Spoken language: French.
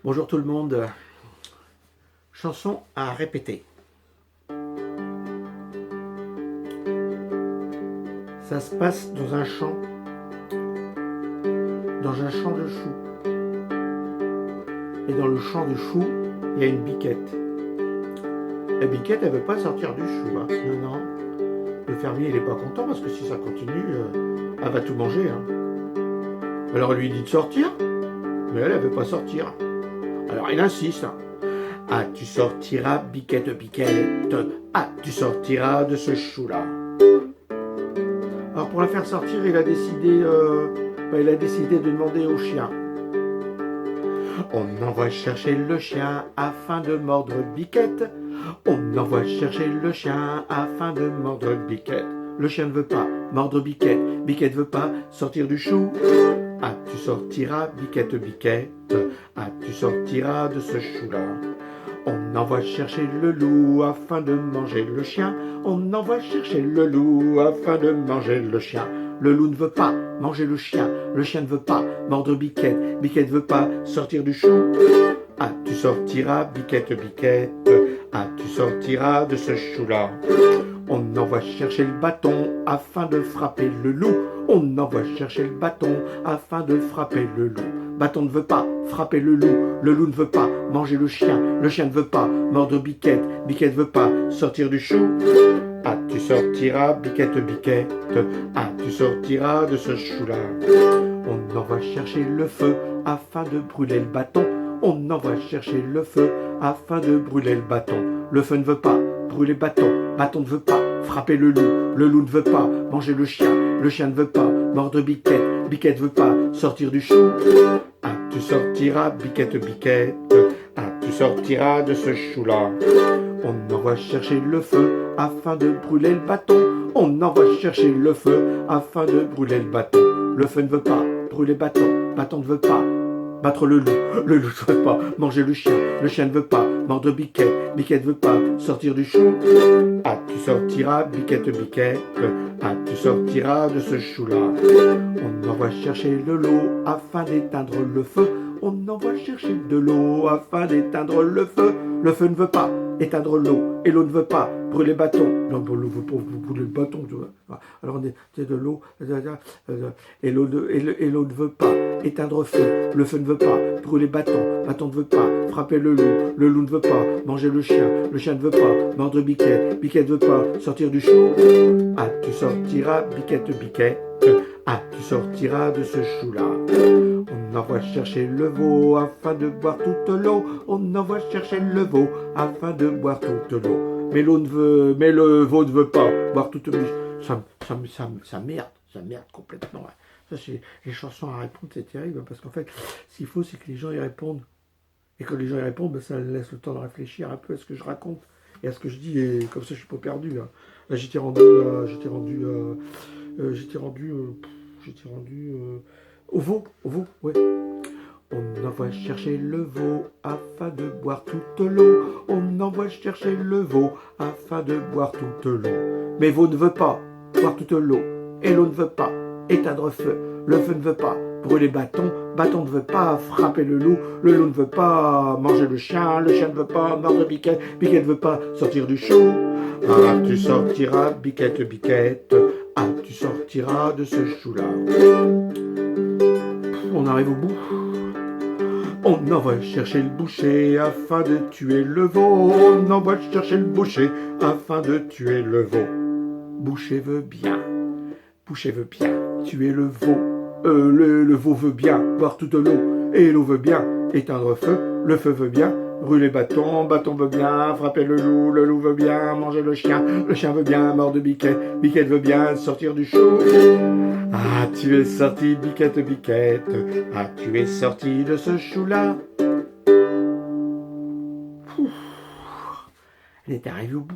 Bonjour tout le monde. Chanson à répéter. Ça se passe dans un champ de choux. Et dans le champ de choux, il y a une biquette. La biquette, elle veut pas sortir du chou. Hein. Non, non. Le fermier, il est pas content parce que si ça continue, elle va tout manger. Hein. Alors il lui dit de sortir, mais elle veut pas sortir. Alors il insiste. Ah, tu sortiras, biquette, biquette. Ah, tu sortiras de ce chou-là. Alors pour la faire sortir, il a décidé de demander au chien. On envoie chercher le chien afin de mordre biquette. On envoie chercher le chien afin de mordre biquette. Le chien ne veut pas mordre biquette. Biquette veut pas sortir du chou. Ah, tu sortiras, biquette, biquette. Ah, tu sortiras de ce chou-là. On envoie chercher le loup afin de manger le chien. On envoie chercher le loup afin de manger le chien. Le loup ne veut pas manger le chien ne veut pas mordre biquette. Biquette veut pas sortir du chou. Ah, tu sortiras, biquette, biquette. Ah, tu sortiras de ce chou-là. On envoie chercher le bâton afin de frapper le loup. On envoie chercher le bâton afin de frapper le loup. Bâton ne veut pas frapper le loup ne veut pas manger le chien ne veut pas mordre biquette. Biquette veut pas sortir du chou. Ah, tu sortiras, biquette, biquette. Ah, tu sortiras de ce chou-là. On envoie chercher le feu afin de brûler le bâton. On envoie chercher le feu afin de brûler le bâton. Le feu ne veut pas brûler le bâton ne veut pas frapper le loup ne veut pas manger le chien ne veut pas mordre biquette. Biquette veut pas sortir du chou. Ah, tu sortiras, biquette, biquette. Ah, tu sortiras de ce chou-là. On envoie chercher le feu afin de brûler le bâton. On envoie chercher le feu afin de brûler le bâton. Le feu ne veut pas brûler le bâton ne veut pas battre le loup ne veut pas manger le chien ne veut pas mordre biquette. Biquette veut pas sortir du chou. Ah, tu sortiras, biquette, biquette. Ah, tu sortiras de ce chou-là. On envoie chercher de l'eau afin d'éteindre le feu. On envoie chercher de l'eau afin d'éteindre le feu. Le feu ne veut pas éteindre l'eau et l'eau ne veut pas brûler le bâton. Non, l'eau veut pas brûler le bâton. Tu vois. Alors on est de l'eau et l'eau ne veut pas éteindre le feu. Le feu ne veut pas brûler le bâton ne veut pas frapper le loup ne veut pas manger le chien ne veut pas mordre biquette. Biquette veut pas sortir du chou. Ah, tu sortiras, biquette, biquette. Ah, tu sortiras de ce chou-là. On envoie chercher le veau afin de boire toute l'eau. On envoie chercher le veau afin de boire toute l'eau. Mais le veau ne veut pas boire toute l'eau. Ça merde complètement. Ouais. Ça, c'est les chansons à répondre, c'est terrible parce qu'en fait, ce qu'il faut, c'est que les gens y répondent. Et quand les gens y répondent, ça laisse le temps de réfléchir un peu à ce que je raconte et à ce que je dis. Et comme ça, je suis pas perdu. Là j'étais rendu au veau, ouais. On envoie chercher le veau afin de boire toute l'eau. On envoie chercher le veau afin de boire toute l'eau. Mais veau ne veut pas boire toute l'eau et l'eau ne veut pas éteindre feu. Le feu ne veut pas brûler bâton ne veut pas frapper le loup ne veut pas manger le chien ne veut pas mordre biquette. Biquette ne veut pas sortir du chou. Ah, tu sortiras, biquette, biquette. Ah, tu sortiras de ce chou-là. On arrive au bout. On envoie chercher le boucher afin de tuer le veau. On envoie chercher le boucher afin de tuer le veau. Boucher veut bien tuer le veau. Le veau veut bien boire toute l'eau et l'eau veut bien éteindre feu. Le feu veut bien brûler bâton veut bien frapper le loup veut bien manger le chien veut bien mordre biquette. Biquette veut bien sortir du chou. Ah, tu es sorti, biquette, biquette. Ah, tu es sorti de ce chou-là. Elle est arrivée au bout.